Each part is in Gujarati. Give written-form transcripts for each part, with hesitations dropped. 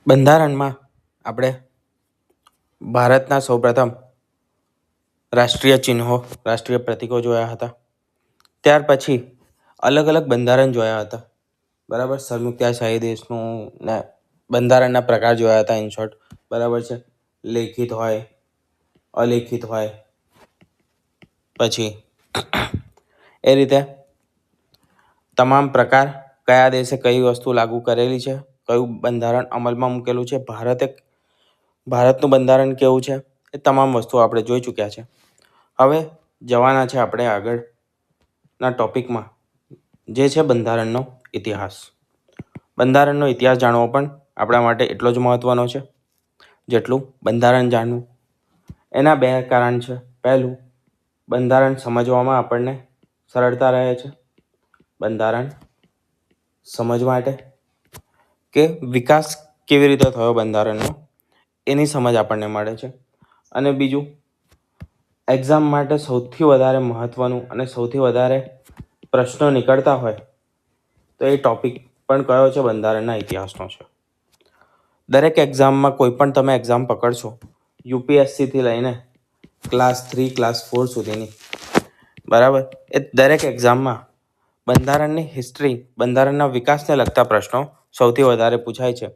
બંધારણમાં આપણે ભારતના સૌપ્રથમ રાષ્ટ્રીય ચિહ્નો રાષ્ટ્રીય પ્રતીકો જોયા હતા. ત્યાર પછી અલગ અલગ બંધારણ જોયા હતા. બરાબર, સંયુક્તશાહી દેશનું ને બંધારણના પ્રકાર જોયા હતા. ઇન શોર્ટ, બરાબર છે. લેખિત હોય, અલેખિત હોય, પછી એ રીતે તમામ પ્રકાર, કયા દેશે કઈ વસ્તુ લાગુ કરેલી છે, કયું બંધારણ અમલમાં મૂકેલું છે, ભારતનું બંધારણ કેવું છે, એ તમામ વસ્તુઓ આપણે જોઈ ચૂક્યા છે. હવે જવાના છે આપણે આગળના ટોપિકમાં, જે છે બંધારણનો ઇતિહાસ. બંધારણનો ઇતિહાસ જાણવો પણ આપણા માટે એટલો જ મહત્વનો છે જેટલું બંધારણ જાણવું. એના બે કારણ છે. પહેલું, બંધારણ સમજવામાં આપણને સરળતા રહે છે. બંધારણ સમજ માટે કે વિકાસ કેવી રીતે થયો બંધારણનો, એની સમજ આપણને મળે છે. અને બીજું, એક્ઝામ માટે સૌથી વધારે મહત્વનું અને સૌથી વધારે પ્રશ્નો નીકળતા હોય તો એ ટોપિક પણ કયો છે? બંધારણના ઇતિહાસનો છે. દરેક એક્ઝામમાં કોઈ પણ તમે એક્ઝામ પકડશો, યુપીએસસીથી લઈને ક્લાસ 3 ક્લાસ 4 સુધીની, બરાબર, એ દરેક એક્ઝામમાં બંધારણની હિસ્ટ્રી, બંધારણના વિકાસને લગતા પ્રશ્નો સૌથી વધારે પૂછાય છે.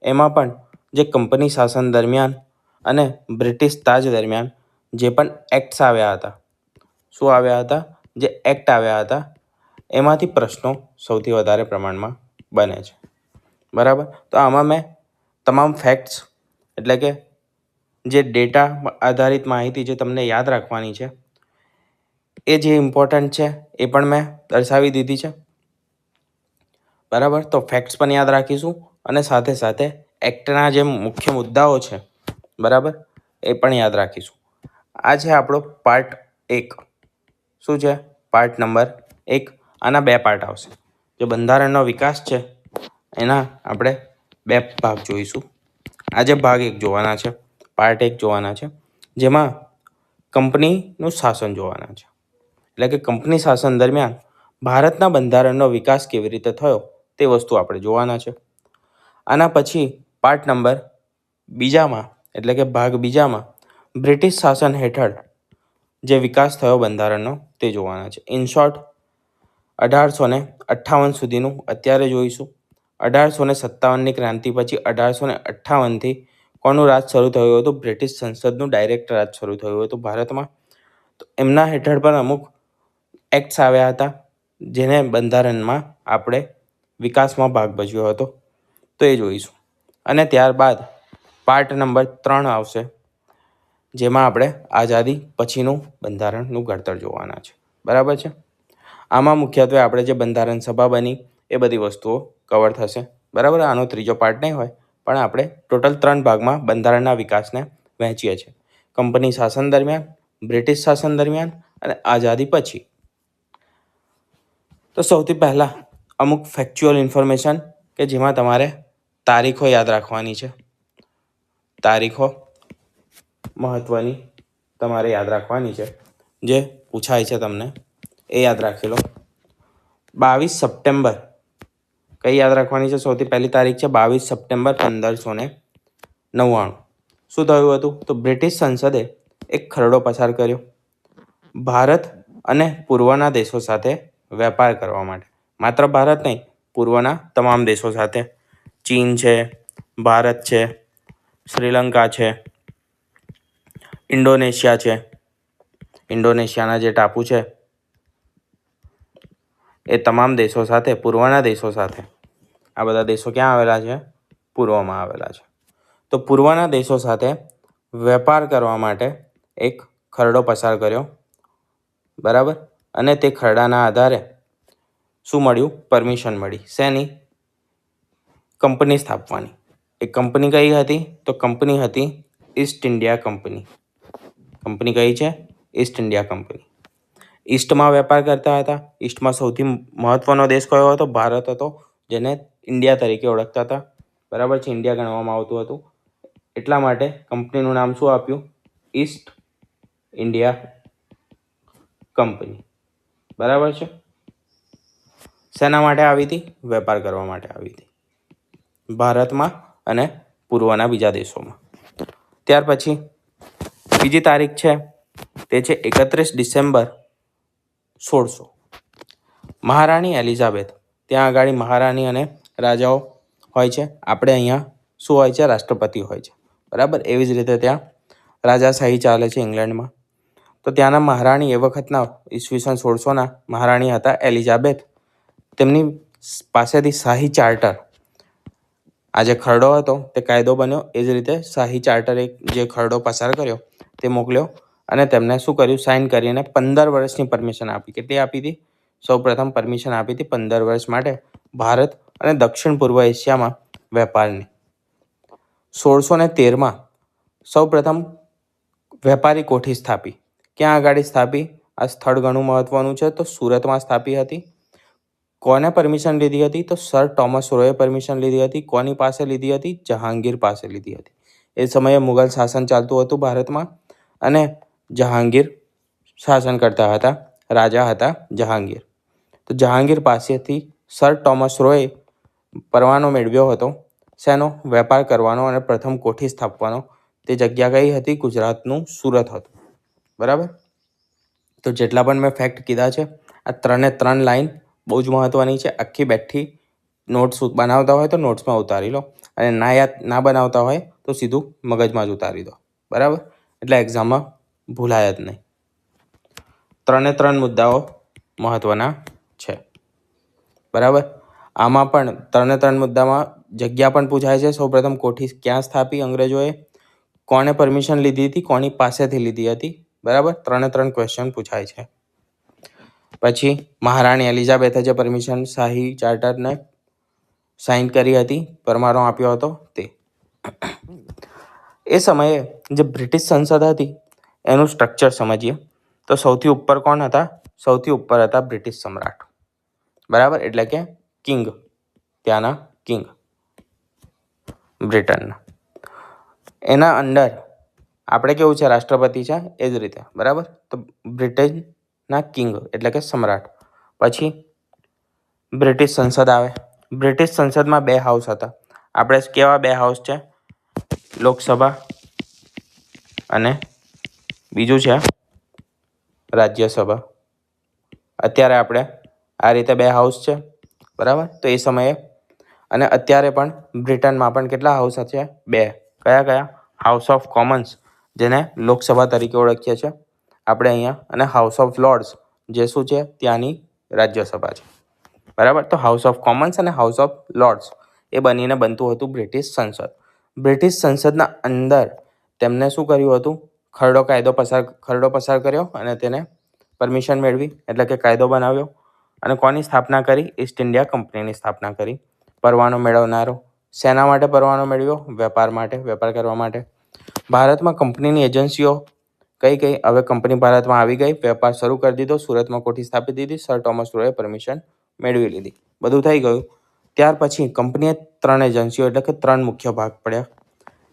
એમાં પણ જે કંપની શાસન દરમિયાન અને બ્રિટિશ તાજ દરમિયાન જે પણ એક્ટ્સ આવ્યા હતા, શું આવ્યા હતા? જે એક્ટ આવ્યા હતા, એમાંથી પ્રશ્નો સૌથી વધારે પ્રમાણમાં બને છે. બરાબર, તો આમાં મેં તમામ ફેક્ટ્સ, એટલે કે જે ડેટા આધારિત માહિતી જે તમને યાદ રાખવાની છે, એ જે ઇમ્પોર્ટન્ટ છે એ પણ મેં દર્શાવી દીધી છે. બરાબર, તો ફેક્ટ્સ પણ યાદ રાખીશું અને સાથે સાથે એક્ટના જે મુખ્ય મુદ્દાઓ છે, બરાબર, એ પણ યાદ રાખીશું. આ છે આપણો પાર્ટ 1. શું છે? Part number 1. આના બે પાર્ટ આવશે. જે બંધારણનો વિકાસ છે એના આપણે બે ભાગ જોઈશું. આજે ભાગ 1 જોવાના છે, પાર્ટ 1 જોવાના છે, જેમાં કંપનીનું શાસન જોવાના છે. એટલે કે કંપની શાસન દરમિયાન ભારતના બંધારણનો વિકાસ કેવી રીતે થયો તે વસ્તુ આપણે જોવાના છે. આના પછી પાર્ટ નંબર 2માં, એટલે કે ભાગ 2માં બ્રિટિશ શાસન હેઠળ જે વિકાસ થયો બંધારણનો તે જોવાના છે. ઇન શોર્ટ, 1858 સુધીનું અત્યારે જોઈશું. 1857ની ક્રાંતિ પછી 1858થી કોનું રાજ શરૂ થયું હતું? બ્રિટિશ સંસદનું ડાયરેક્ટ રાજ શરૂ થયું હતું ભારતમાં. તો એમના હેઠળ પણ અમુક એક્ટ્સ આવ્યા હતા, જેને બંધારણમાં આપણે વિકાસમાં ભાગ ભજવ્યો હતો, તો એ જોઈશું. અને ત્યારબાદ પાર્ટ નંબર 3 આવશે, જેમાં આપણે આઝાદી પછીનું બંધારણનું ઘડતર જોવાના છે. બરાબર છે. આમાં મુખ્યત્વે આપણે જે બંધારણ સભા બની એ બધી વસ્તુઓ કવર થશે. બરાબર, આનો ત્રીજો પાર્ટ નહીં હોય, પણ આપણે ટોટલ 3 ભાગમાં બંધારણના વિકાસને વહેંચીએ છીએ: કંપની શાસન દરમિયાન, બ્રિટિશ શાસન દરમિયાન અને આઝાદી પછી. તો સૌથી પહેલાં અમુક ફેક્ચ્યુઅલ ઇન્ફોર્મેશન કે જેમાં તમારે તારીખો યાદ રાખવાની છે. તારીખો મહત્ત્વની તમારે યાદ રાખવાની છે, જે પૂછાય છે તમને, એ યાદ રાખી લો. 22 સપ્ટેમ્બર કઈ યાદ રાખવાની છે? સૌથી પહેલી તારીખ છે 22 સપ્ટેમ્બર 1599. શું થયું હતું? તો બ્રિટિશ સંસદે એક ખરડો પસાર કર્યો ભારત અને પૂર્વના દેશો સાથે વેપાર કરવા માટે. માત્ર ભારત નહીં, પૂર્વના તમામ દેશો સાથે. ચીન છે, ભારત છે, શ્રીલંકા છે, ઇન્ડોનેશિયા છે. ઇન્ડોનેશિયાના જે ટાપુ છે એ તમામ દેશો સાથે, પૂર્વના દેશો સાથે. આ બધા દેશો ક્યાં આવેલા છે? પૂર્વમાં આવેલા છે. તો પૂર્વના દેશો સાથે વેપાર કરવા માટે એક ખરડો પસાર કર્યો. બરાબર, અને તે ખરડાના આધારે શું મળ્યું? પરમિશન મળી. શેની? કંપની સ્થાપવાની. એ કંપની કઈ હતી? તો કંપની હતી ઈસ્ટ ઇન્ડિયા કંપની. કંપની કઈ છે? East India company. ઈસ્ટમાં વેપાર કરતા હતા. ઈસ્ટમાં સૌથી મહત્વનો દેશ કયો હતો? ભારત હતો, જેને ઇન્ડિયા તરીકે ઓળખતા હતા. બરાબર છે, ઇન્ડિયા ગણવામાં આવતું હતું. એટલા માટે કંપનીનું નામ શું આપ્યું? East India company. બરાબર છે. શેના માટે આવી હતી? વેપાર કરવા માટે આવી હતી, ભારતમાં અને પૂર્વના બીજા દેશોમાં. ત્યાર પછી બીજી તારીખ છે તે છે 31 ડિસેમ્બર 1600. મહારાણી એલિઝાબેથ. ત્યાં આગળ મહારાણી અને રાજાઓ હોય છે. આપણે અહીંયા શું હોય છે? રાષ્ટ્રપતિ હોય છે. બરાબર. એવી જ રીતે ત્યાં રાજાશાહી ચાલે છે ઇંગ્લેન્ડમાં. તો ત્યાંના મહારાણી એ વખતના ઈસવીસન 1600ના મહારાણી હતા એલિઝાબેથ. તેમની પાસેથી શાહી ચાર્ટર, આ જે ખરડો હતો તે કાયદો બન્યો. એ જ રીતે શાહી ચાર્ટર એક જે ખરડો પસાર કર્યો તે મોકલ્યો અને તેમને શું કર્યું? સાઇન કરીને 15 વર્ષની પરમિશન આપી. કેટલી આપી હતી? સૌપ્રથમ પરમિશન આપી હતી 15 વર્ષ માટે ભારત અને દક્ષિણ પૂર્વ એશિયામાં વેપારની. 1613માં સૌપ્રથમ વેપારી કોઠી સ્થાપી. ક્યાં આગળ સ્થાપી? આ સ્થળ ઘણું મહત્વનું છે. તો સુરતમાં સ્થાપી હતી. કોને પરમિશન લીધી હતી? તો સર ટોમસ રોએ પરમિશન લીધી હતી. કોની પાસે લીધી હતી? જહાંગીર પાસે લીધી હતી. એ સમયે મુગલ શાસન ચાલતું હતું ભારતમાં અને જહાંગીર શાસન કરતા હતા. રાજા હતા જહાંગીર. તો જહાંગીર પાસેથી સર ટોમસ રોએ પરવાનો મેળવ્યો હતો. શેનો? વેપાર કરવાનો અને પ્રથમ કોઠી સ્થાપવાનો. તે જગ્યા કઈ હતી? ગુજરાતનું સુરત હતું. બરાબર. તો જેટલા પણ મેં ફેક્ટ કીધા છે આ 3 લાઈન બહુ જ મહત્વની છે. આખી બેઠી નોટ્સ બનાવતા હોય તો નોટ્સમાં ઉતારી લો અને ના બનાવતા હોય તો સીધું મગજમાં જ ઉતારી દો. બરાબર. એટલે એક્ઝામમાં ભૂલાય જ નહીં. 3 મુદ્દાઓ મહત્વના છે. બરાબર. આમાં પણ 3 મુદ્દામાં જગ્યા પણ પૂછાય છે. સૌપ્રથમ કોઠી ક્યાં સ્થાપી અંગ્રેજોએ? કોને પરમિશન લીધી હતી? કોની પાસેથી લીધી હતી? બરાબર. 3 ક્વેશ્ચન પૂછાય છે. પછી મહારાણી એલિઝાબેથે જે પરમિશન શાહી ચાર્ટરને સાઇન કરી હતી, પરમારો આપ્યો હતો તે. એ સમયે જે બ્રિટિશ સંસદ હતી એનું સ્ટ્રક્ચર સમજીએ તો સૌથી ઉપર કોણ હતા? સૌથી ઉપર હતા બ્રિટિશ સમ્રાટ. બરાબર. એટલે કે કિંગ, ત્યાંના કિંગ બ્રિટનના. એના અંડર આપણે કેવું છે? રાષ્ટ્રપતિ છે. એ જ રીતે. બરાબર. તો બ્રિટનના કિંગ એટલે કે સમ્રાટ. પછી બ્રિટિશ સંસદ આવે. બ્રિટિશ સંસદમાં 2 હાઉસ હતા. આપણે કેવા 2 હાઉસ છે? લોકસભા અને બીજું છે રાજ્યસભા. અત્યારે આપણે આ રીતે 2 હાઉસ છે. બરાબર. તો એ સમયે અને અત્યારે પણ બ્રિટનમાં પણ કેટલા હાઉસ છે? 2. કયા કયા? હાઉસ ઓફ કોમન્સ, જેને લોકસભા તરીકે ઓળખીએ છીએ આપણે અહીંયા, અને હાઉસ ઓફ લોર્ડ્સ, જે શું છે? ત્યાંની રાજ્યસભા છે. બરાબર. તો હાઉસ ઓફ કોમન્સ અને હાઉસ ઓફ લોર્ડ્સ એ બનીને બનતું હતું બ્રિટિશ સંસદ. બ્રિટિશ સંસદના અંદર તેમને શું કર્યું હતું? ખરડો પસાર કર્યો અને તેને પરમિશન મેળવી એટલે કે કાયદો બનાવ્યો. અને કોની સ્થાપના કરી? ઈસ્ટ ઇન્ડિયા કંપનીની સ્થાપના કરી. પરવાનો મેળવનારો. શેના માટે પરવાનો મેળવ્યો? વેપાર માટે, વેપાર કરવા માટે. ભારતમાં કંપનીની એજન્સીઓ કઈ કઈ? હવે કંપની ભારતમાં આવી ગઈ, વેપાર શરૂ કરી દીધો, સુરતમાં કોઠી સ્થાપી દીધી, સર ટોમસ રોએ પરમિશન મેળવી લીધી. બધું થઈ ગયું. ત્યાર પછી કંપનીએ 3 એજન્સીઓ એટલે કે 3 મુખ્ય ભાગ પડ્યા.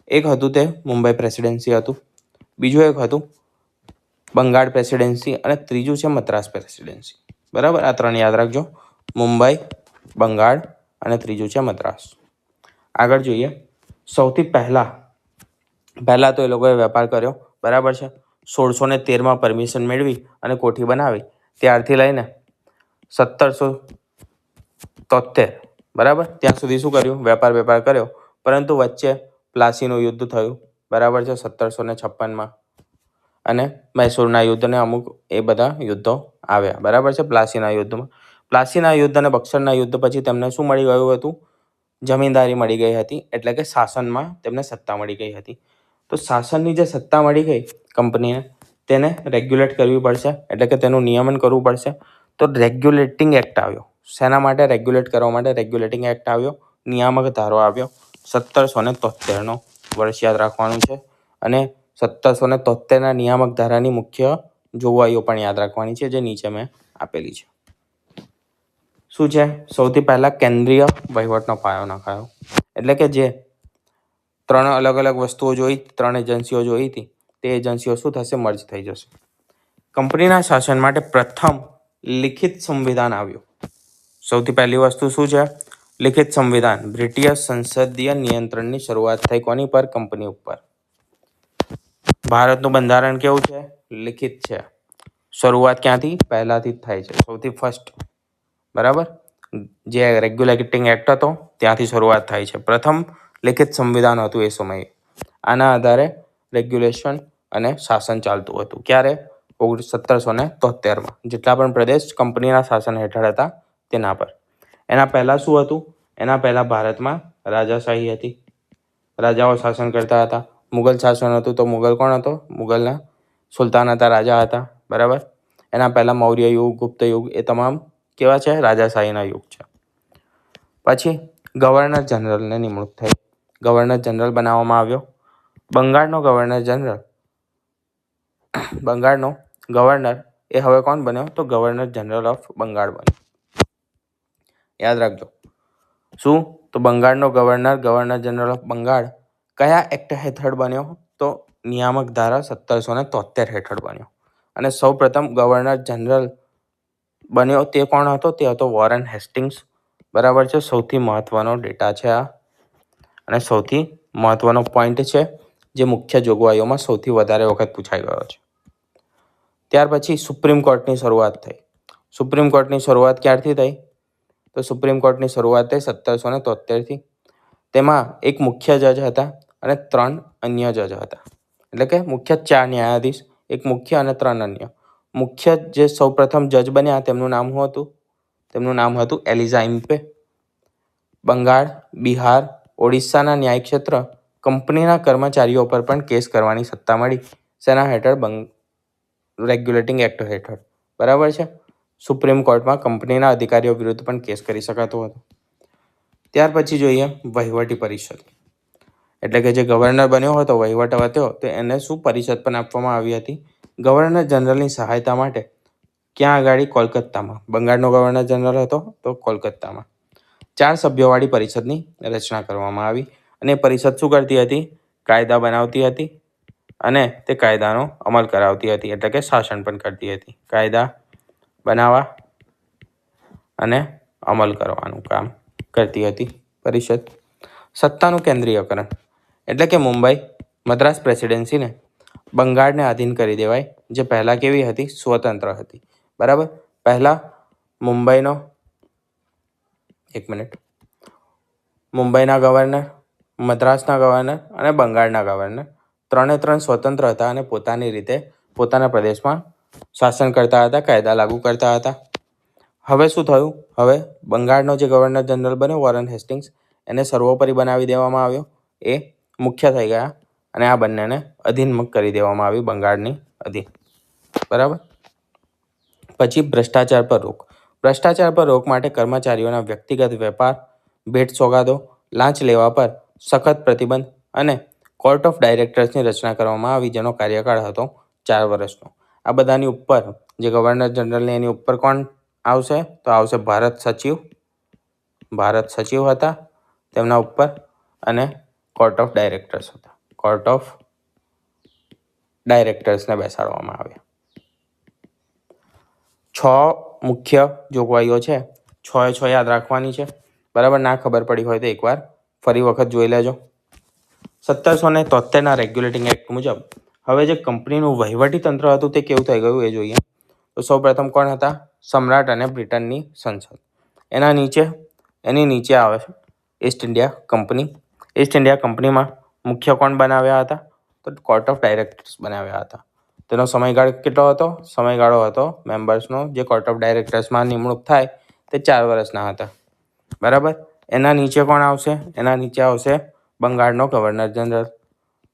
એક હતું તે મુંબઈ પ્રેસિડેન્સી હતું, બીજું એક હતું બંગાળ પ્રેસિડેન્સી અને ત્રીજું છે મદ્રાસ પ્રેસિડેન્સી. બરાબર. આ 3 યાદ રાખજો. મુંબઈ, બંગાળ અને ત્રીજું છે મદ્રાસ. આગળ જોઈએ. સૌથી પહેલા તો એ લોકોએ વેપાર કર્યો. બરાબર છે. 1613માં પરમિશન મેળવી અને કોઠી બનાવી. ત્યારથી લઈને 1773 બરાબર ત્યાં સુધી શું કર્યું? વેપાર કર્યો. પરંતુ વચ્ચે પ્લાસીનું યુદ્ધ થયું. બરાબર છે. 1756માં અને મૈસૂરના યુદ્ધ અને અમુક એ બધા યુદ્ધો આવ્યા. બરાબર છે. પ્લાસીના યુદ્ધ અને બક્સરના યુદ્ધ પછી તેમને શું મળી ગયું હતું? જમીનદારી મળી ગઈ હતી. એટલે કે શાસનમાં તેમને સત્તા મળી ગઈ હતી. તો શાસનની જે સત્તા મળી ગઈ કંપનીને, તેને રેગ્યુલેટ કરવી પડશે એટલે કે તેનું નિયમન કરવું પડશે. તો રેગ્યુલેટિંગ એક્ટ આવ્યો. શેના માટે? રેગ્યુલેટ કરવા માટે રેગ્યુલેટિંગ એક્ટ આવ્યો. નિયામક ધારો આવ્યો. 1773નો વર્ષ યાદ રાખવાનું છે. અને 1773ના નિયામક ધારાની મુખ્ય જોગવાઈઓ પણ યાદ રાખવાની છે, જે નીચે મેં આપેલી છે. શું છે? સૌથી પહેલા કેન્દ્રીય વહીવટનો પાયો નખાયો. એટલે કે જે 3 અલગ અલગ વસ્તુઓ જોઈ, 3 એજન્સીઓ જોઈ હતી, તે એજન્સીઓ શું થશે? મર્જ થઈ જશે. કંપનીના શાસન માટે પ્રથમ લિખિત સંવિધાન આવ્યું. સૌથી પહેલી વસ્તુ શું છે? લિખિત સંવિધાન બ્રિટિશ સંસદીય નિયંત્રણની શરૂઆત થઈ કોની પર? કંપની ઉપર. ભારતનું બંધારણ કેવું છે? લિખિત છે. શરૂઆત ક્યાંથી? પહેલાથી જ થાય છે, સૌથી ફર્સ્ટ. બરાબર, જે રેગ્યુલેટિંગ એક્ટ હતો ત્યાંથી શરૂઆત થાય છે. પ્રથમ લિખિત સંવિધાન હતું એ સમયે. આના આધારે રેગ્યુલેશન અને શાસન ચાલતું હતું. ક્યારે? 1773માં. જેટલા પણ પ્રદેશ કંપનીના શાસન હેઠળ હતા તેના પર. એના પહેલાં શું હતું? એના પહેલાં ભારતમાં રાજાશાહી હતી. રાજાઓ શાસન કરતા હતા. મુગલ શાસન હતું તો મુગલ કોણ હતો? મુગલના સુલતાન હતા, રાજા હતા. બરાબર. એના પહેલાં મૌર્ય યુગ, ગુપ્ત યુગ, એ તમામ કેવા છે? રાજાશાહીના યુગ છે. પછી ગવર્નર જનરલને નિમણૂક થઈ. ગવર્નર જનરલ બનાવવામાં આવ્યો. બંગાળનો ગવર્નર એ હવે કોણ બન્યો? તો ગવર્નર જનરલ ઓફ બંગાળ બન્યો. યાદ રાખજો. શું? તો બંગાળનો ગવર્નર જનરલ ઓફ બંગાળ કયા એક્ટ હેઠળ બન્યો? તો નિયામક ધારા 1773 હેઠળ બન્યો. અને સૌ પ્રથમ ગવર્નર જનરલ બન્યો તે કોણ હતો? તે હતો વોરેન હેસ્ટિંગ્સ. બરાબર છે. સૌથી મહત્વનો ડેટા છે આ અને સૌથી મહત્વનો પોઈન્ટ છે જે મુખ્ય જોગવાઈઓમાં સૌથી વધારે વખત પૂછાઈ ગયો છે. ત્યાર પછી સુપ્રીમ કોર્ટની શરૂઆત થઈ. સુપ્રીમ કોર્ટની શરૂઆત ક્યારથી થઈ? તો સુપ્રીમ કોર્ટની શરૂઆત થઈ 1773થી. તેમાં એક મુખ્ય જજ હતા અને 3 અન્ય જજ હતા. એટલે કે મુખ્ય 4 ન્યાયાધીશ, એક મુખ્ય અને 3 અન્ય. મુખ્ય જે સૌ પ્રથમ જજ બન્યા તેમનું નામ શું હતું? તેમનું નામ હતું એલિઝા ઇમ્પે. બંગાળ, બિહાર, ઓડિશાના ન્યાયિક ક્ષેત્ર કંપનીના કર્મચારીઓ પર પણ કેસ કરવાની સત્તા મળી. શેના હેઠળ? રેગ્યુલેટિંગ એક્ટ હેઠળ. બરાબર છે. સુપ્રીમ કોર્ટમાં કંપનીના અધિકારીઓ વિરુદ્ધ પણ કેસ કરી શકાતો હતો. ત્યાર પછી જોઈએ વહીવટી પરિષદ. એટલે કે જે ગવર્નર બન્યો હતો, વહીવટ હતો, તો એને શું પરિષદ પણ આપવામાં આવી હતી? ગવર્નર જનરલની સહાયતા માટે. ક્યાં આગળ? કોલકાતામાં. બંગાળનો ગવર્નર જનરલ હતો તો કોલકાતામાં. 4 સભ્યોવાળી પરિષદની રચના કરવામાં આવી. અને પરિષદ શું કરતી હતી? કાયદા બનાવતી હતી અને તે કાયદાનો અમલ કરાવતી હતી. એટલે કે શાસન પણ કરતી હતી. કાયદા બનાવવા અને અમલ કરવાનું કામ કરતી હતી પરિષદ. સત્તાનું કેન્દ્રીયકરણ. એટલે કે મુંબઈ, મદ્રાસ પ્રેસિડેન્સીને બંગાળને આધીન કરી દેવાય, જે પહેલાં કેવી હતી? સ્વતંત્ર હતી. બરાબર. પહેલાં મુંબઈના ગવર્નર, મદ્રાસના ગવર્નર અને બંગાળના ગવર્નર 3 સ્વતંત્ર હતા અને પોતાની રીતે પોતાના પ્રદેશમાં શાસન કરતા હતા, કાયદા લાગુ કરતા હતા. હવે શું થયું? હવે બંગાળનો જે ગવર્નર જનરલ બન્યો વોરેન હેસ્ટિંગ્સ, એને સર્વોપરી બનાવી દેવામાં આવ્યો. એ મુખ્ય થઈ ગયા અને આ બંનેને અધીન કરી દેવામાં આવી બંગાળની અધીન. બરાબર. પછી ભ્રષ્ટાચાર પર રોક. ભ્રષ્ટાચાર પર રોક માટે કર્મચારીઓના વ્યક્તિગત વેપાર, ભેટ સોગાદો, લાંચ લેવા પર સખત પ્રતિબંધ અને કોર્ટ ઓફ ડાયરેક્ટર્સની રચના કરવામાં આવી, જેનો કાર્યકાળ હતો 4 વર્ષનો. આ બધાની ઉપર જે ગવર્નર જનરલની એની ઉપર કોણ આવશે? તો આવશે ભારત સચિવ હતા તેમના ઉપર અને કોર્ટ ઓફ ડાયરેક્ટર્સ હતા. કોર્ટ ઓફ ડાયરેક્ટર્સને બેસાડવામાં આવ્યા. 6 મુખ્ય જોગવાઈઓ છે. 6 યાદ રાખવાની છે. બરાબર. ના ખબર પડી હોય તો એકવાર ફરી વખત જોઈ લેજો. 1773ના રેગ્યુલેટિંગ એક્ટ મુજબ હવે જે કંપનીનું વહીવટી તંત્ર હતું તે કેવું થઈ ગયું એ જોઈએ. તો સૌપ્રથમ કોણ હતા? સમ્રાટ અને બ્રિટનની સંસદ. એની નીચે આવે છે East India company. East India કંપનીમાં મુખ્ય કોણ બનાવ્યા હતા? તો કોર્ટ ઓફ ડાયરેક્ટર્સ બનાવ્યા હતા. તેનો સમયગાળો કેટલો હતો? સમયગાળો હતો મેમ્બર્સનો જે કોર્ટ ઓફ ડાયરેક્ટર્સમાં નિમણૂક થાય તે 4 વર્ષના હતા. બરાબર. એના નીચે કોણ આવશે? એના નીચે આવશે બંગાળનો ગવર્નર જનરલ.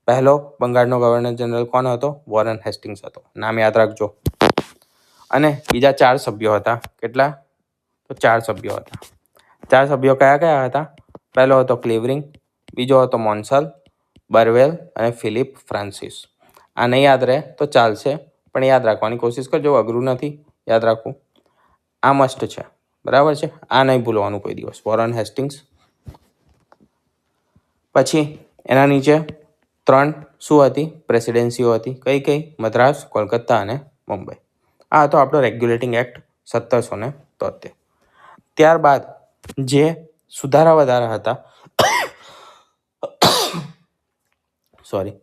પહેલો બંગાળનો ગવર્નર જનરલ કોણ હતો? વોરેન હેસ્ટિંગ્સ હતો. નામ યાદ રાખજો. અને બીજા 4 સભ્યો હતા. કેટલા? તો 4 સભ્યો હતા. 4 સભ્યો કયા કયા હતા? પહેલો હતો ક્લેવરિંગ, બીજો હતો મોન્સલ, બર્વેલ અને ફિલિપ ફ્રાન્સિસ. આ નહીં યાદ રહે તો ચાલશે, પણ યાદ રાખવાની કોશિશ કરજો. અઘરું નથી યાદ રાખવું. આ મસ્ટ છે. બરાબર છે. આ નહીં ભૂલવાનું કોઈ દિવસ. Warren Hastings. પછી એના નીચે 3 શું હતી? પ્રેસિડેન્સીઓ હતી. કઈ? મદ્રાસ, કોલકાતા અને મુંબઈ. આ હતો આપણો રેગ્યુલેટિંગ એક્ટ 1773. ત્યારબાદ જે સુધારા વધારા હતા. સોરી,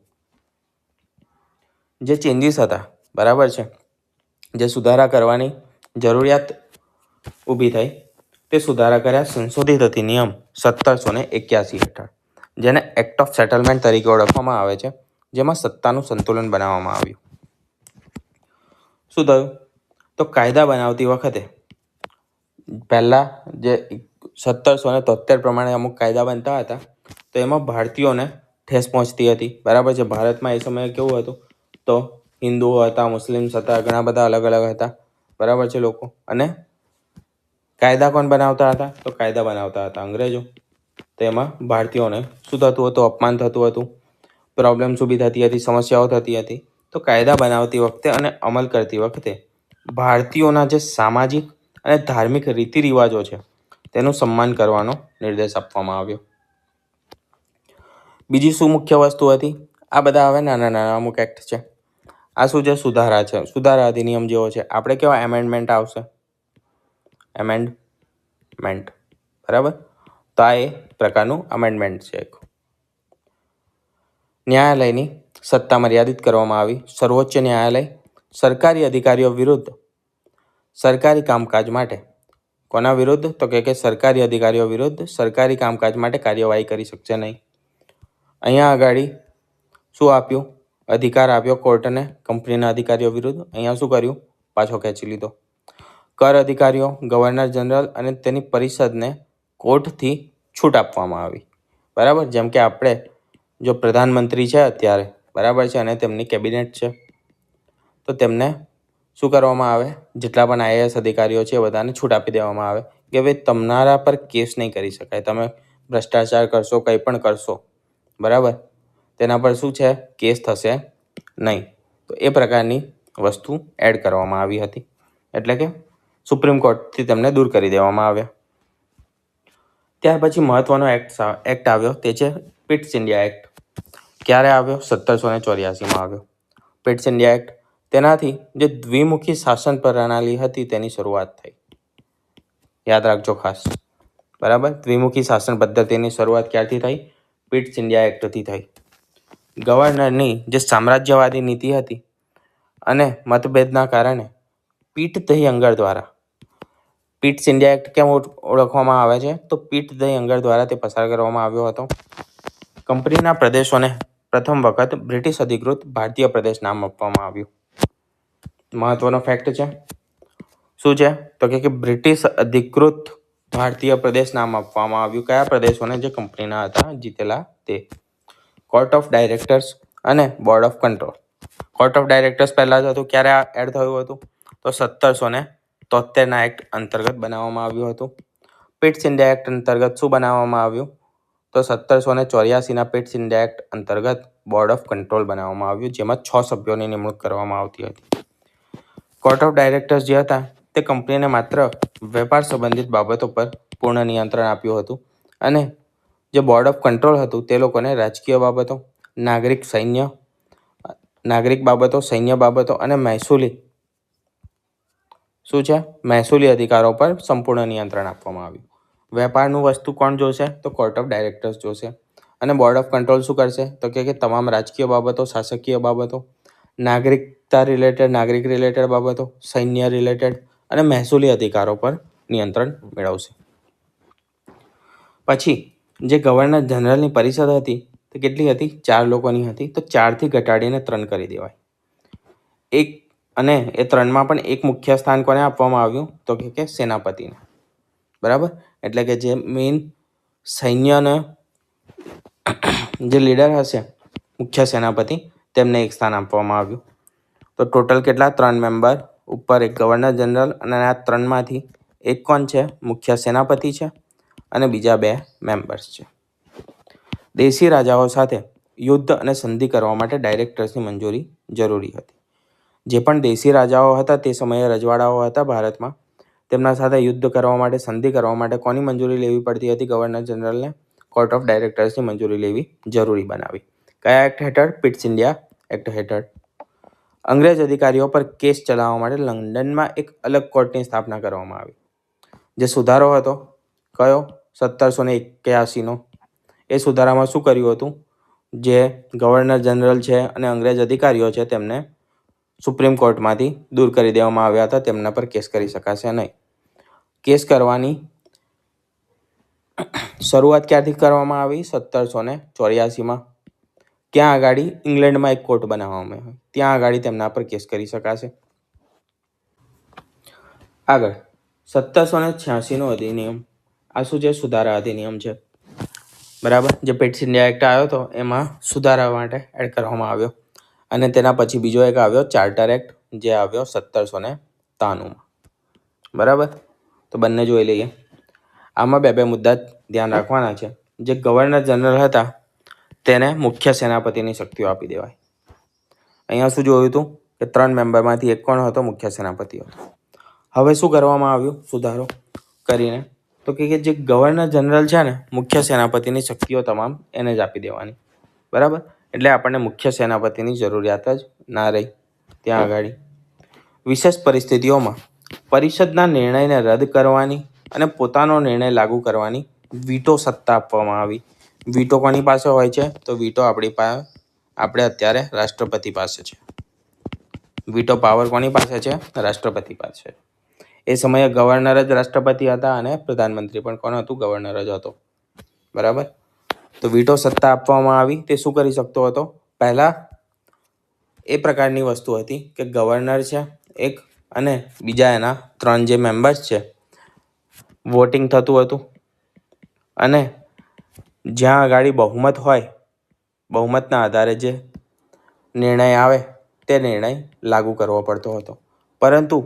જે ચેન્જીસ હતા, બરાબર છે, જે સુધારા કરવાની જરૂરિયાત ઊભી થઈ, તે સુધારા કર્યા સંશોધિત અધિનિયમ 1781 હેઠળ, જેને એક્ટ ઓફ સેટલમેન્ટ તરીકે ઓળખવામાં આવે છે, જેમાં સત્તાનું સંતુલન બનાવવામાં આવ્યું. શું થયું? તો કાયદા બનાવતી વખતે પહેલા જે 1773 પ્રમાણે અમુક કાયદા બનતા હતા, તો એમાં ભારતીયોને ઠેસ પહોંચતી હતી, બરાબર છે. ભારતમાં એ સમયે કેવું હતું, તો હિન્દુઓ હતા, મુસ્લિમ્સ હતા, ઘણા બધા અલગ અલગ હતા, બરાબર છે લોકો. અને કાયદા કોણ બનાવતા હતા? તો કાયદા બનાવતા હતા અંગ્રેજો. તેમાં ભારતીયોને શું થતું હતું? અપમાન થતું હતું, પ્રોબ્લેમ્સ ઊભી થતી હતી, સમસ્યાઓ થતી હતી. તો કાયદા બનાવતી વખતે અને અમલ કરતી વખતે ભારતીયોના જે સામાજિક અને ધાર્મિક રીતિ રિવાજો છે, તેનું સન્માન કરવાનો નિર્દેશ આપવામાં આવ્યો. બીજી શું મુખ્ય વસ્તુ હતી? આ બધા હવે નાના નાના અમુક એક્ટ છે. આ શું છે? સુધારા છે. સુધારા અધિનિયમ જેવો છે. આપણે કેવા એમેન્ડમેન્ટ આવશે, એમેન્ડમેન્ટ, બરાબર. તો આ એ પ્રકારનું અમેન્ડમેન્ટ છે. એક ન્યાયાલયની સત્તા મર્યાદિત કરવામાં આવી. સર્વોચ્ચ ન્યાયાલય સરકારી અધિકારીઓ વિરુદ્ધ સરકારી કામકાજ માટે, કોના વિરુદ્ધ? તો કે સરકારી અધિકારીઓ વિરુદ્ધ સરકારી કામકાજ માટે કાર્યવાહી કરી શકશે નહીં. અહીંયા આગળ શું આપ્યું? અધિકાર આપ્યો કોર્ટને કંપનીના અધિકારીઓ વિરુદ્ધ. અહીંયા શું કર્યું? પાછો ખેંચી લીધો. કર અધિકારીઓ, ગવર્નર જનરલ અને તેની પરિષદને કોર્ટથી છૂટ આપવામાં આવી, બરાબર. જેમ કે આપણે જો પ્રધાનમંત્રી છે અત્યારે, બરાબર છે, અને તેમની કેબિનેટ છે, તો તેમને શું કરવામાં આવે? જેટલા પણ આઈએએસ અધિકારીઓ છે એ બધાને છૂટ આપી દેવામાં આવે કે ભાઈ તમારા પર કેસ નહીં કરી શકાય, તમે ભ્રષ્ટાચાર કરશો, કંઈ પણ કરશો, બરાબર, તેના પર શું છે? કેસ થશે નહીં. તો એ પ્રકારની વસ્તુ એડ કરવામાં આવી હતી, એટલે કે સુપ્રીમ કોર્ટથી તેમને દૂર કરી દેવામાં આવ્યા. ત્યાર પછી મહત્વનો એક્ટ આવ્યો, તે છે પિટ્સ ઇન્ડિયા એક્ટ. ક્યારે આવ્યો? 1784માં આવ્યો પિટ્સ ઇન્ડિયા એક્ટ. તેનાથી જે દ્વિમુખી શાસન પ્રણાલી હતી તેની શરૂઆત થઈ. યાદ રાખજો ખાસ, બરાબર. દ્વિમુખી શાસન પદ્ધતિની શરૂઆત ક્યારથી થઈ? પિટ્સ ઇન્ડિયા એક્ટથી થઈ. ગવર્નરની જે સામ્રાજ્યવાદી નીતિ હતી અને મતભેદના કારણે પીટ ધ યંગર દ્વારા, પિટ્સ ઇન્ડિયા એક્ટ કેમ ઓળખવામાં આવે છે? તો પીટ ધ યંગર દ્વારા તે પસાર કરવામાં આવ્યો હતો. કંપનીના પ્રદેશોને પ્રથમ વખત બ્રિટિશ અધિકૃત ભારતીય પ્રદેશ નામ આપવામાં આવ્યું. મહત્વનો ફેક્ટ છે. શું છે? તો કે બ્રિટિશ અધિકૃત ભારતીય પ્રદેશ નામ આપવામાં આવ્યું. કયા પ્રદેશોને? જે કંપનીના હતા જીતેલા તે. કોર્ટ ઓફ ડાયરેક્ટર્સ અને board of control. Court of directors પહેલાં જ હતું. ક્યારે એડ થયું હતું? તો 1773ના એક્ટ અંતર્ગત બનાવવામાં આવ્યું હતું. પિટ્સ ઇન્ડિયા એક્ટ અંતર્ગત શું બનાવવામાં આવ્યું? તો 1784ના પિટ્સ ઇન્ડિયા એક્ટ અંતર્ગત બોર્ડ ઓફ કંટ્રોલ બનાવવામાં આવ્યું, જેમાં 6 સભ્યોની નિમણૂક કરવામાં આવતી હતી. કોર્ટ ઓફ ડાયરેક્ટર્સ જે હતા તે કંપનીને માત્ર વેપાર સંબંધિત બાબતો પર પૂર્ણ નિયંત્રણ આપ્યું હતું, અને જે બોર્ડ ઓફ કંટ્રોલ હતું તે લોકોને રાજકીય બાબતો, નાગરિક બાબતો, સૈન્ય બાબતો અને મહેસૂલી શું છે? મહેસૂલી અધિકારો પર સંપૂર્ણ નિયંત્રણ આપવામાં આવ્યું. વેપારનું વસ્તુ કોણ જોશે? તો કોર્ટ ઓફ ડાયરેક્ટર્સ જોશે. અને બોર્ડ ઓફ કંટ્રોલ શું કરશે? તો કે તમામ રાજકીય બાબતો, શાસકીય બાબતો, નાગરિક રિલેટેડ બાબતો, સૈન્ય રિલેટેડ અને મહેસૂલી અધિકારો પર નિયંત્રણ મેળવશે. પછી જે ગવર્નર જનરલની પરિષદ હતી તે કેટલી હતી? 4 લોકોની હતી. તો 4થી ઘટાડીને 3 કરી દેવાય. અને એ 3માં પણ એક મુખ્ય સ્થાન કોને આપવામાં આવ્યું? તો કે સેનાપતિને, બરાબર. એટલે કે જે મેઇન સૈન્યનો જે લીડર હશે, મુખ્ય સેનાપતિ, તેમને એક સ્થાન આપવામાં આવ્યું. તો ટોટલ કેટલા? 3 મેમ્બર, ઉપર એક ગવર્નર જનરલ, અને આ 3માંથી એક કોણ છે? મુખ્ય સેનાપતિ છે, અને બીજા 2 મેમ્બર્સ છે. દેશી રાજાઓ સાથે યુદ્ધ અને સંધિ કરવા માટે ડાયરેક્ટર્સની મંજૂરી જરૂરી હતી. જે પણ દેશી રાજાઓ હતા તે સમયે રજવાડાઓ હતા ભારતમાં, તેમના સાથે યુદ્ધ કરવા માટે, સંધિ કરવા માટે કોની મંજૂરી લેવી પડતી હતી? ગવર્નર જનરલને કોર્ટ ઓફ ડાયરેક્ટર્સની મંજૂરી લેવી જરૂરી બનાવી. કયા એક્ટ હેઠળ? પિટ્સ ઇન્ડિયા એક્ટ હેઠળ. અંગ્રેજ અધિકારીઓ પર કેસ ચલાવવા માટે લંડનમાં એક અલગ કોર્ટની સ્થાપના કરવામાં આવી. જે સુધારો હતો કયો? 1781નો. એ સુધારામાં શું કર્યું હતું? જે ગવર્નર જનરલ છે અને અંગ્રેજ અધિકારીઓ છે તેમને સુપ્રીમ કોર્ટમાંથી દૂર કરી દેવામાં આવ્યા હતા. તેમના પર કેસ કરી શકાશે નહીં. કેસ કરવાની શરૂઆત ક્યાંથી કરવામાં આવી? 1784માં. ક્યાં આગાડી? ઇંગ્લેન્ડમાં એક કોર્ટ બનાવવામાં આવી. ત્યાં આગાડી તેમના પર કેસ કરી શકાશે. આગળ 1786નો અધિનિયમ. આ શું છે? સુધારા અધિનિયમ છે. બરાબર. જે પેટ્સ ઇન્ડિયા એક્ટ આવ્યો હતો એમાં સુધારા માટે એડ કરવામાં આવ્યો. અને તેના પછી બીજો એક આવ્યો ચાર્ટર એક્ટ, જે આવ્યો 1793માં. બરાબર. તો બંને જોઈ લઈએ. આમાં બે મુદ્દા ધ્યાન રાખવાના છે. જે ગવર્નર જનરલ હતા તેને મુખ્ય સેનાપતિની શક્તિઓ આપી દેવાય. અહીંયા શું જોયું હતું કે 3 મેમ્બરમાંથી એક કોણ હતો? મુખ્ય સેનાપતિ હતો. હવે શું કરવામાં આવ્યું સુધારો કરીને? તો કે જે ગવર્નર જનરલ છે ને, મુખ્ય સેનાપતિની શક્તિઓ તમામ એને જ આપી દેવાની. બરાબર. એટલે આપણને મુખ્ય સેનાપતિની જરૂરિયાત જ ના રહી ત્યાં આગળ. વિશેષ પરિસ્થિતિઓમાં પરિષદના નિર્ણયને રદ કરવાની અને પોતાનો નિર્ણય લાગુ કરવાની વીટો સત્તા આપવામાં આવી. વીટો કોની પાસે હોય છે? તો વીટો આપણે અત્યારે રાષ્ટ્રપતિ પાસે છે. વીટો પાવર કોની પાસે છે? રાષ્ટ્રપતિ પાસે. એ સમયે ગવર્નર જ રાષ્ટ્રપતિ હતા અને પ્રધાનમંત્રી પણ કોણ હતું? ગવર્નર જ હતો. બરાબર. તો વીટો સત્તા આપવામાં આવી. તે શું કરી શકતો હતો? પહેલા એ પ્રકારની વસ્તુ હતી કે ગવર્નર છે એક અને બીજા એના 3 જે મેમ્બર્સ છે, વોટિંગ થતું હતું અને જ્યાં આગળ બહુમત હોય, બહુમતના આધારે જે નિર્ણય આવે તે નિર્ણય લાગુ કરવો પડતો હતો. પરંતુ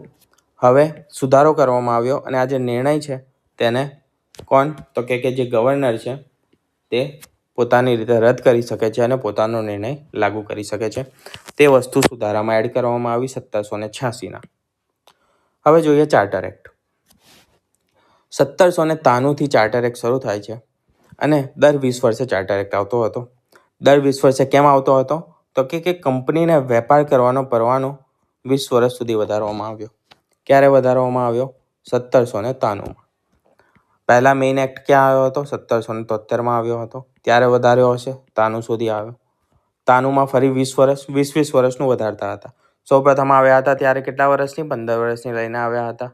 હવે સુધારો કરવામાં આવ્યો અને આ જે નિર્ણય છે તેને કોણ? તો કે જે ગવર્નર છે તે પોતાની રીતે રદ કરી શકે છે અને પોતાનો નિર્ણય લાગુ કરી શકે છે. તે વસ્તુ સુધારામાં એડ કરવામાં આવી 1786ના. હવે જોઈએ ચાર્ટર એક્ટ. 1793થી ચાર્ટર એક્ટ શરૂ થાય છે અને દર 20 વર્ષે ચાર્ટર એક્ટ આવતો હતો. દર 20 વર્ષે કેમ આવતો હતો? તો કે કંપનીને વેપાર કરવાનો પરવાનો 20 વર્ષ સુધી વધારવામાં આવ્યો. ક્યારે વધારવામાં આવ્યો? 1793માં. પહેલા મેઇન એક્ટ ક્યાં આવ્યો હતો? 1773માં આવ્યો હતો. ત્યારે વધાર્યો હશે. 93 સુધી આવ્યો. 93માં ફરી 20 વર્ષ, 20 વર્ષનું વધારતા હતા. સૌપ્રથમ આવ્યા હતા ત્યારે કેટલા વર્ષની? 15 વર્ષની લઈને આવ્યા હતા.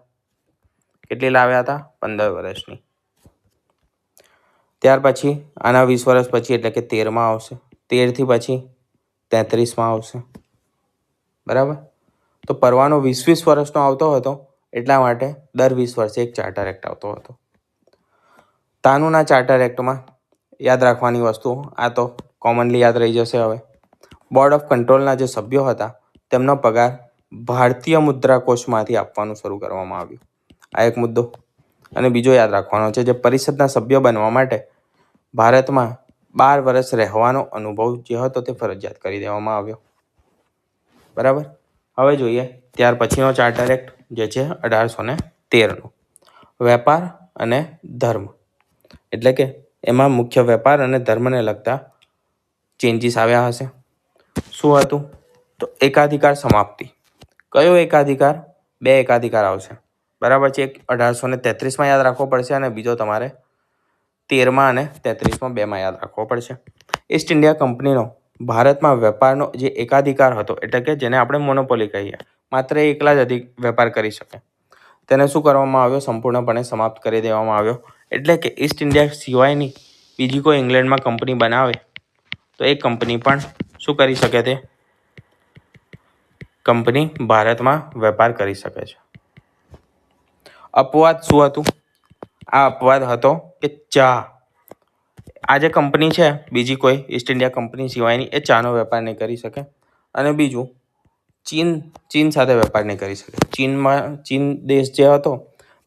કેટલી લાવ્યા હતા? 15 વર્ષની. ત્યાર પછી આના 20 વર્ષ પછી એટલે કે 13માં આવશે. 13થી પછી 33માં આવશે. બરાબર. તો પરવાનો 20 વર્ષનો આવતો હતો એટલા માટે દર 20 વર્ષે એક ચાર્ટર એક્ટ આવતો હતો. 93ના ચાર્ટર એક્ટમાં યાદ રાખવાની વસ્તુ, આ તો કોમનલી યાદ રહી જશે. હવે બોર્ડ ઓફ કંટ્રોલના જે સભ્યો હતા તેમનો પગાર ભારતીય મુદ્રા કોષમાંથી આપવાનું શરૂ કરવામાં આવ્યું. આ એક મુદ્દો. અને બીજો યાદ રાખવાનો છે, જે પરિષદના સભ્ય બનવા માટે ભારતમાં 12 વર્ષ રહેવાનો અનુભવ જે હતો તે ફરજિયાત કરી દેવામાં આવ્યો. બરાબર. હવે જોઈએ ત્યાર પછીનો ચાર્ટર એક્ટ જે છે 1813નો. વેપાર અને ધર્મ. એટલે કે એમાં મુખ્ય વેપાર અને ધર્મને લગતા ચેન્જીસ આવ્યા હશે. શું હતું? તો એકાધિકાર સમાપ્તિ. કયો એકાધિકાર? 2 એકાધિકાર આવશે. બરાબર છે. એક 1833માં યાદ રાખવો પડશે અને બીજો તમારે 13માં અને 33માં 2માં યાદ રાખવો પડશે. ઈસ્ટ ઇન્ડિયા કંપનીનો ભારતમાં વેપારનો જે એકાધિકાર હતો, એટલે કે જેને આપણે મોનોપોલી કહીએ, માત્ર એકલા જ વેપાર કરી શકે, તેને શું કરવામાં આવ્યો? સંપૂર્ણપણે સમાપ્ત કરી દેવામાં આવ્યો. એટલે કે ઈસ્ટ ઇન્ડિયા સિવાયની બીજી કોઈ ઇંગ્લેન્ડમાં કંપની બનાવે તો એ કંપની પણ શું કરી શકે? તે કંપની ભારતમાં વેપાર કરી શકે છે. અપવાદ શું હતું? આ અપવાદ હતો કે ચા. આ જે કંપની છે બીજી કોઈ ઈસ્ટ ઇન્ડિયા કંપની સિવાયની, એ ચાનો વેપાર નહીં કરી શકે. અને બીજું, ચીન સાથે વેપાર નહીં કરી શકે. ચીન દેશ જે હતો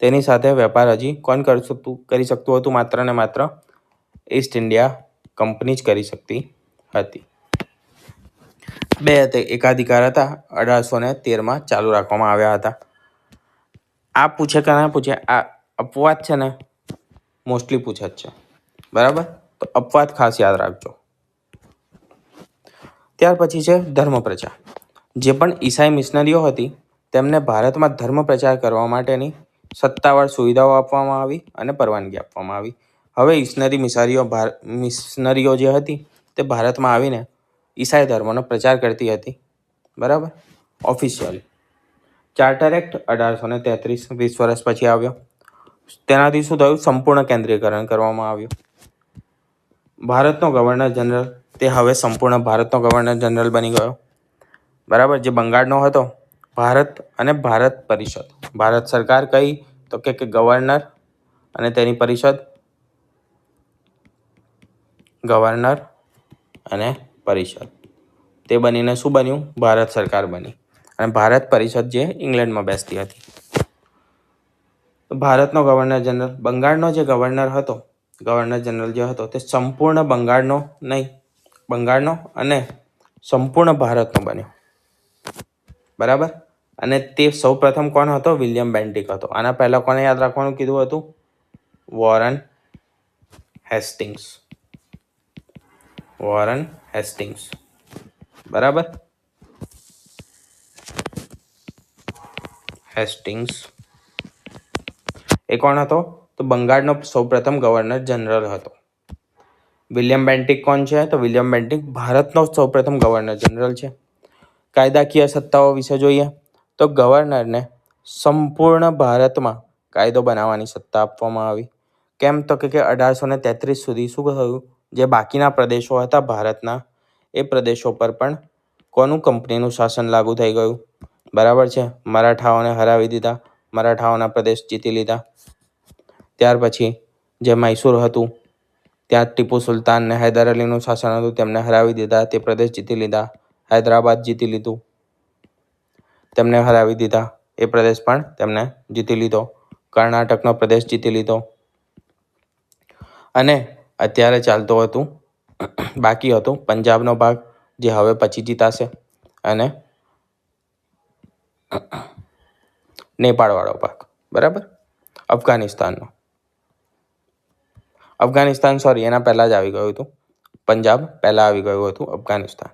તેની સાથે વેપાર હજી કોણ કરી શકતું હતું? માત્ર ને માત્ર ઈસ્ટ ઇન્ડિયા કંપની જ કરી શકતી હતી. 2 એકાધિકાર હતા 1813માં ચાલુ રાખવામાં આવ્યા હતા. આ પૂછે કે ના પૂછે? આ અપવાદ છે ને મોસ્ટલી પૂછે જ છે. બરાબર. તો અપવાદ ખાસ યાદ રાખજો. ત્યાર પછી છે ધર્મ પ્રચાર. જે પણ ઈસાઈ મિશનરીઓ હતી તેમને ભારતમાં ધર્મ પ્રચાર કરવા માટેની સત્તાવાર સુવિધાઓ આપવામાં આવી અને પરવાનગી આપવામાં આવી. હવે મિશનરીઓ જે હતી તે ભારતમાં આવીને ઈસાઈ ધર્મનો પ્રચાર કરતી હતી. બરાબર. ઓફિશિયલી ચાર્ટર એક્ટ 1833 20 વર્ષ પછી આવ્યો. તેનાથી શું થયું? સંપૂર્ણ કેન્દ્રીયકરણ કરવામાં આવ્યું. ભારતનો ગવર્નર જનરલ તે હવે સંપૂર્ણ ભારતનો ગવર્નર જનરલ બની ગયો. બરાબર. જે બંગાળનો હતો ભારત અને ભારત પરિષદ. ભારત સરકાર કઈ? તો કે ગવર્નર અને તેની પરિષદ. ગવર્નર અને પરિષદ તે બનીને શું બન્યું? ભારત સરકાર બની. અને ભારત પરિષદ જે ઇંગ્લેન્ડમાં બેસતી હતી. ભારતનો ગવર્નર જનરલ, બંગાળનો જે ગવર્નર જનરલ જે હતો તે સંપૂર્ણ બંગાળનો નહીં, બંગાળનો અને સંપૂર્ણ ભારતનો બન્યો. બરાબર. અને તે સૌ પ્રથમ કોણ હતો? વિલિયમ બેન્ટિક હતો. આના પહેલા કોને યાદ રાખવાનું કીધું હતું? Warren Hastings. બરાબર. હેસ્ટિંગ્સ એ કોણ હતો? તો બંગાળનો સૌપ્રથમ ગવર્નર જનરલ હતો. વિલિયમ બેન્ટિક કોણ છે? તો વિલિયમ બેન્ટિક ભારતનો સૌપ્રથમ ગવર્નર જનરલ છે. કાયદાકીય સત્તાઓ વિશે જોઈએ તો ગવર્નરને સંપૂર્ણ ભારતમાં કાયદો બનાવવાની સત્તા આપવામાં આવી. કેમ? તો કે 1833 સુધી શું થયું? જે બાકીના પ્રદેશો હતા ભારતના એ પ્રદેશો પર પણ કોનું? કંપનીનું શાસન લાગુ થઈ ગયું. બરાબર છે. મરાઠાઓને હરાવી દીધા, મરાઠાઓના પ્રદેશ જીતી લીધા. ત્યાર પછી જે મૈસૂર હતું ત્યાં ટીપુ સુલતાન ને હૈદર અલીનું શાસન હતું, તેમને હરાવી દીધા, તે પ્રદેશ જીતી લીધા. હૈદરાબાદ જીતી લીધું, તેમને હરાવી દીધા, એ પ્રદેશ પણ તેમને જીતી લીધો. કર્ણાટકનો પ્રદેશ જીતી લીધો. અને અત્યારે બાકી હતું પંજાબનો ભાગ, જે હવે પછી જીતાશે, અને નેપાળવાળો ભાગ. બરાબર. અફઘાનિસ્તાન એના પહેલા જ આવી ગયું હતું. પંજાબ પહેલા આવી ગયું હતું. અફઘાનિસ્તાન.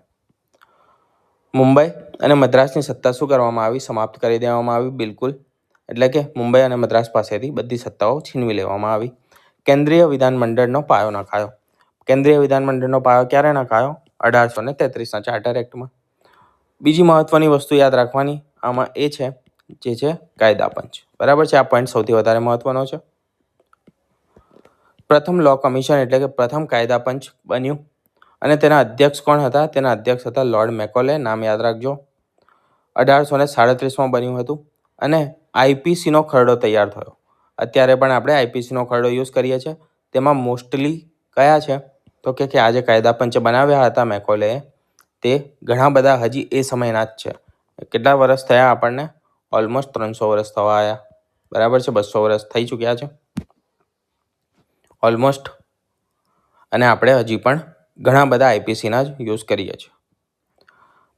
મુંબઈ અને મદ્રાસની સત્તા શું કરવામાં આવી? સમાપ્ત કરી દેવામાં આવી. બિલકુલ. એટલે કે મુંબઈ અને મદ્રાસ પાસેથી બધી સત્તાઓ છીનવી લેવામાં આવી. કેન્દ્રીય વિધાનમંડળનો પાયો નખાયો. કેન્દ્રીય વિધાનમંડળનો પાયો ક્યારે નખાયો? 1833ના ચાર્ટર એક્ટમાં. બીજી મહત્વની વસ્તુ યાદ રાખવાની આમાં એ છે, જે છે કાયદા પંચ. બરાબર છે. આ પોઈન્ટ સૌથી વધારે મહત્વનો છે. પ્રથમ લો કમિશન એટલે કે પ્રથમ કાયદા પંચ બન્યું. અને તેના અધ્યક્ષ કોણ હતા? તેના અધ્યક્ષ હતા લોર્ડ મેકોલે. નામ યાદ રાખજો. 1837માં બન્યું હતું. અને આઈપીસીનો ખરડો તૈયાર થયો. અત્યારે પણ આપણે આઈપીસીનો ખરડો યુઝ કરીએ છીએ. તેમાં મોસ્ટલી કયા છે? તો કે આ જે કાયદા પંચ બનાવ્યા હતા મેકોલે, તે ઘણા બધા હજી એ સમયના જ છે. કેટલા વર્ષ થયા આપણને? ઓલમોસ્ટ 300 વર્ષ થવા આવ્યા. બરાબર છે. 200 વર્ષ થઈ ચૂક્યા છે ઓલમોસ્ટ. અને આપણે હજી પણ ઘણા બધા આઈપીસીના જ યુઝ કરીએ છીએ.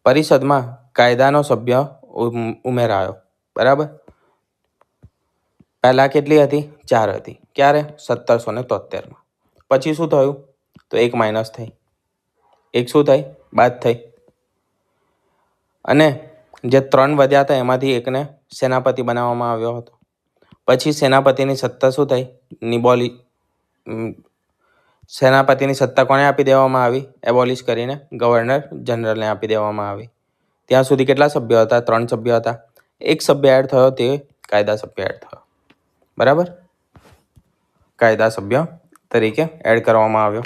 પરિષદમાં કાયદાનો સભ્ય ઉમેરાયો. બરાબર. પહેલા કેટલી હતી? 4 હતી. ક્યારે? 1773માં. પછી શું થયું? તો 1 માઇનસ થઈ. 1 શું થઈ? બાદ થઈ. અને જે 3 વધ્યા હતા એમાંથી એકને સેનાપતિ બનાવવામાં આવ્યો હતો. પછી સેનાપતિની સત્તા શું થઈ? સેનાપતિની સત્તા કોને આપી દેવામાં આવી? એબોલિશ કરીને ગવર્નર જનરલને આપી દેવામાં આવી. ત્યાં સુધી કેટલા સભ્યો હતા? 3 સભ્યો હતા. 1 સભ્ય એડ થયો, તે કાયદા સભ્ય એડ થયો. બરાબર. કાયદા સભ્ય તરીકે એડ કરવામાં આવ્યો.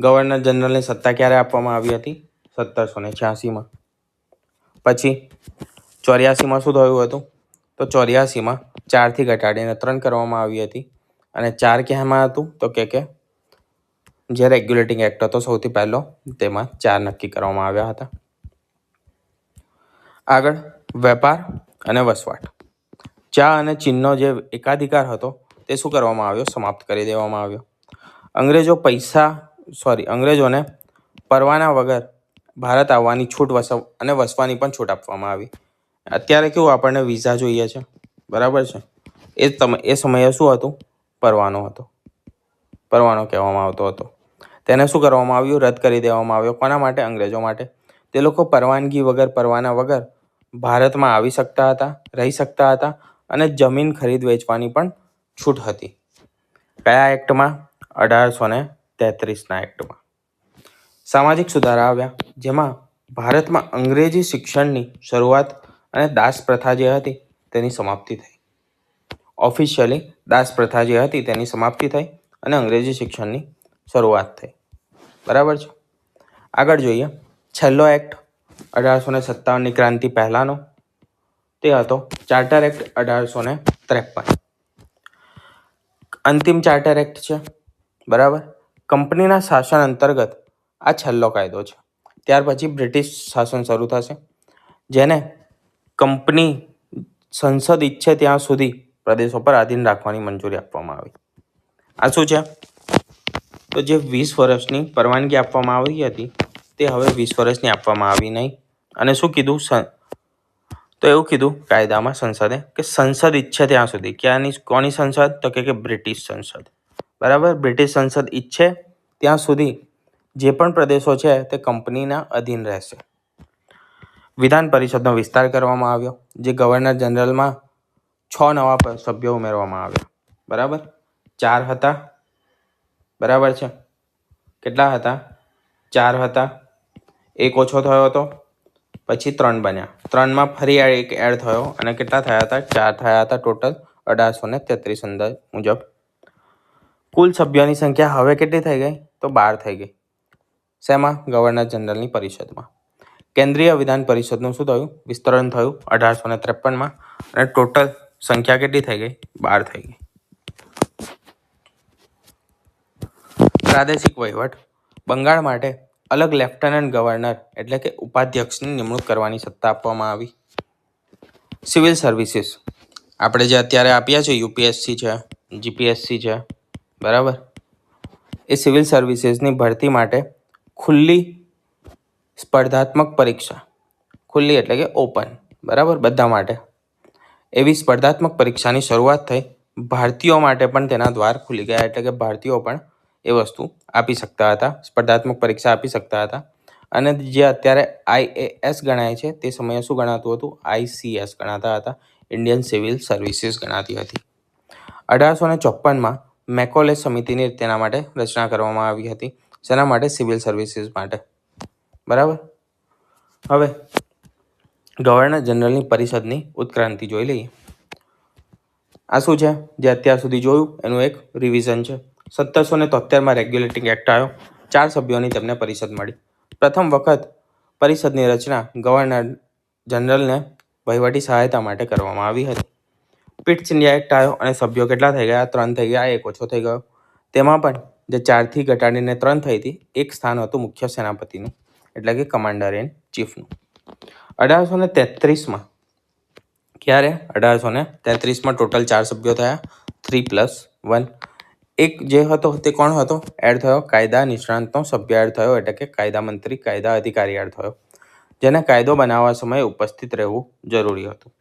ગવર્નર જનરલની સત્તા ક્યારે આપવામાં આવી હતી? 1786માં. પછી 84માં શું થયું હતું? તો 84માં 4થી ઘટાડીને 3 કરવામાં આવી હતી. અને 4 ક્યાંમાં હતું? તો કે જે રેગ્યુલેટિંગ એક્ટ હતો સૌથી પહેલો, તેમાં 4 નક્કી કરવામાં આવ્યા હતા. આગળ વેપાર અને વસવાટ. ચા અને ચીનનો જે એકાધિકાર હતો તે શું કરવામાં આવ્યો? સમાપ્ત કરી દેવામાં આવ્યો. અંગ્રેજોને પરવાના વગર ભારત આવવાની છૂટ અને વસવાની પણ છૂટ આપવામાં આવી. અત્યારે કેવું આપણને વિઝા જોઈએ છે. બરાબર છે. એ સમયે શું હતું? પરવાનો હતો. પરવાનો કહેવામાં આવતો હતો. તેને શું કરવામાં આવ્યું? રદ કરી દેવામાં આવ્યો. કોના માટે? અંગ્રેજો માટે. તે લોકો પરવાનગી વગર, પરવાના વગર ભારતમાં આવી શકતા હતા, રહી શકતા હતા, અને જમીન ખરીદ વેચવાની પણ છૂટ હતી. કયા એક્ટમાં? 1833ના એક્ટમાં. સામાજિક સુધારા આવ્યા, જેમાં ભારતમાં અંગ્રેજી શિક્ષણની શરૂઆત અને દાસ પ્રથા જે હતી તેની સમાપ્તિ થઈ. ઓફિશિયલી દાસ પ્રથા જે હતી તેની સમાપ્તિ થઈ અને અંગ્રેજી શિક્ષણની શરૂઆત થઈ. બરાબર છે. આગળ જોઈએ, છેલ્લો એક્ટ 1857ની ક્રાંતિ પહેલાનો તે હતો ચાર્ટર એક્ટ 1853. અંતિમ ચાર્ટર એક્ટ છે. બરાબર. કંપનીના શાસન અંતર્ગત આ છેલ્લો કાયદો છે. ત્યાર પછી બ્રિટિશ શાસન શરૂ થશે, જેને કંપની સંસદ ઈચ્છે ત્યાં સુધી પ્રદેશો પર આધીન રાખવાની મંજૂરી આપવામાં આવી. આ શું છે? તો જે 20 વર્ષની પરવાનગી આપવામાં આવી હતી તે હવે 20 વર્ષની આપવામાં આવી નહીં. અને શું કીધું? તો એવું કીધું કાયદામાં સંસદે કે સંસદ ઈચ્છે ત્યાં સુધી. કોની સંસદ? તો કે બ્રિટિશ સંસદ. બરાબર. બ્રિટિશ સંસદ ઈચ્છે ત્યાં સુધી જે પણ પ્રદેશો છે તે કંપનીના અધીન રહેશે. વિધાન પરિષદનો વિસ્તાર કરવામાં આવ્યો, જે ગવર્નર જનરલમાં 6 નવા સભ્યો ઉમેરવામાં આવ્યા. બરાબર. 4 હતા. બરાબર છે. કેટલા હતા? 4 હતા. એક ઓછો થયો હતો, પછી 3 બન્યા. 3માં ફરી એક એડ થયો અને કેટલા થયા હતા? 4 થયા હતા ટોટલ 1833 અંદાજ મુજબ. કુલ સભ્યોની સંખ્યા હવે કેટલી થઈ ગઈ? તો 12 થઈ ગઈ. શેમાં? ગવર્નર જનરલની પરિષદમાં. કેન્દ્રીય વિધાન પરિષદનું શું થયું? વિસ્તરણ થયું 1853માં અને ટોટલ સંખ્યા કેટલી થઈ ગઈ? 12 થઈ ગઈ. પ્રાદેશિક વહીવટ. બંગાળ માટે અલગ લેફ્ટનન્ટ ગવર્નર એટલે કે ઉપાધ્યક્ષની નિમણૂક કરવાની સત્તા આપવામાં આવી. સિવિલ સર્વિસીસ આપણે જે અત્યારે આપ્યા છે, યુપીએસસી છે, જીપીએસસી છે, બરાબર, એ સિવિલ સર્વિસીસની ભરતી માટે ખુલ્લી સ્પર્ધાત્મક પરીક્ષા, ખુલ્લી એટલે કે ઓપન, બરાબર, બધા માટે એવી સ્પર્ધાત્મક પરીક્ષાની શરૂઆત થઈ. ભારતીયો માટે પણ તેના દ્વાર ખુલી ગયા, એટલે કે ભારતીયો પણ એ વસ્તુ આપી શકતા હતા, સ્પર્ધાત્મક પરીક્ષા આપી શકતા હતા. અને જે અત્યારે IAS ગણાય છે તે સમયે શું ગણાતું હતું? ICS ગણાતા હતા, ઇન્ડિયન સિવિલ સર્વિસીસ ગણાતી હતી. 1854માં મેકોલે સમિતિની તેના માટે રચના કરવામાં આવી હતી. શેના માટે? સિવિલ સર્વિસીસ માટે. બરાબર. હવે ગવર્નર જનરલની પરિષદની ઉત્ક્રાંતિ જોઈ લઈએ. આ શું છે? જે અત્યાર સુધી જોયું એનું એક રિવિઝન છે. 1773માં રેગ્યુલેટિંગ એક્ટ આવ્યો. 4 સભ્યોની તેમને પરિષદ મળી. પ્રથમ વખત પરિષદની રચના ગવર્નર જનરલને વહીવટી સહાયતા માટે કરવામાં આવી હતી. પિટ્સ ઇન્ડિયા એક્ટ આવ્યો અને સભ્યો કેટલા થઈ ગયા? 3 થઈ ગયા. એક ઓછો થઈ ગયો. તેમાં પણ જે 4થી ઘટાડીને 3 થઈ હતી, એક સ્થાન હતું મુખ્ય સેનાપતિનું, એટલે કે કમાન્ડર ઇન ચીફનું. 1833માં ક્યારે? 1833માં ટોટલ 4 સભ્યો થયા, 3+1. એક જે હતો તે કોણ હતો? એડ થયો કાયદા નિષ્ણાંતનો સભ્ય એડ થયો, એટલે કે કાયદા મંત્રી, કાયદા અધિકારી એડ થયો, જેને કાયદો બનાવવા સમયે ઉપસ્થિત રહેવું જરૂરી હતું.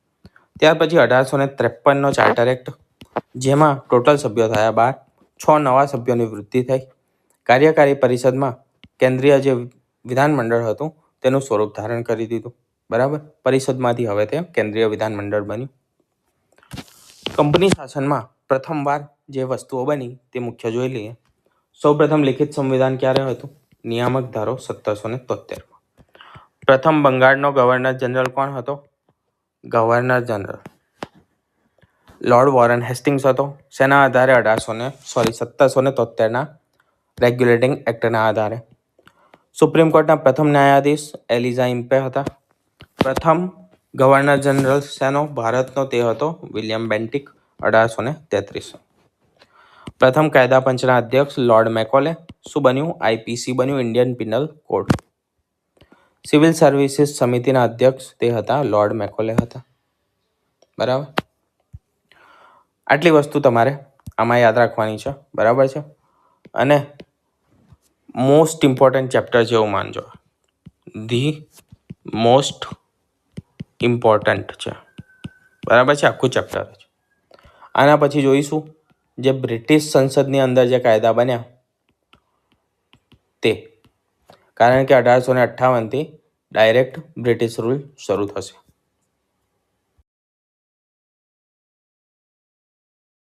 ત્યાર પછી 1853નો ચાર્ટર એક્ટ, જેમાં ટોટલ સભ્યો થયા 12, 6 નવા સભ્યોની વૃદ્ધિ થઈ. કાર્યકારી પરિષદમાં કેન્દ્રીય જે વિધાનમંડળ હતું તેનું સ્વરૂપ ધારણ કરી દીધું. બરાબર. પરિષદમાંથી હવે તે કેન્દ્રીય વિધાનમંડળ બન્યું. કંપની શાસનમાં પ્રથમવાર જે વસ્તુઓ બની તે મુખ્ય જોઈ લઈએ. સૌપ્રથમ લિખિત સંવિધાન ક્યારે હતું? નિયામક ધારો 1773માં. પ્રથમ બંગાળનો ગવર્નર જનરલ કોણ હતો? Governor general lord Warren Hastings હતો. શેના આધારે? 1773ના રેગ્યુલેટિંગ એક્ટના આધારે. સુપ્રીમ કોર્ટના પ્રથમ ન્યાયાધીશ એલિઝા ઇમ્પે હતા. પ્રથમ ગવર્નર જનરલ શેનો? ભારતનો, તે હતો વિલિયમ બેન્ટિક, 1833. પ્રથમ કાયદા પંચના અધ્યક્ષ લોર્ડ મેકોલે. શું બન્યું? IPC બન્યું, Indian penal code. Civil services સમિતિના અધ્યક્ષ તે હતા લોર્ડ મેકોલે હતા. બરાબર. આટલી વસ્તુ તમારે આમાં યાદ રાખવાની છે. બરાબર છે. અને મોસ્ટ ઇમ્પોર્ટન્ટ ચેપ્ટર છે એવું માનજો. ધી મોસ્ટ ઇમ્પોર્ટન્ટ છે. બરાબર છે. આખું ચેપ્ટર છે. આના પછી જોઈશું જે બ્રિટિશ સંસદની અંદર જે કાયદા બન્યા તે, કારણ કે 1858થી ડાયરેક્ટ બ્રિટિશ રૂલ શરૂ થશે.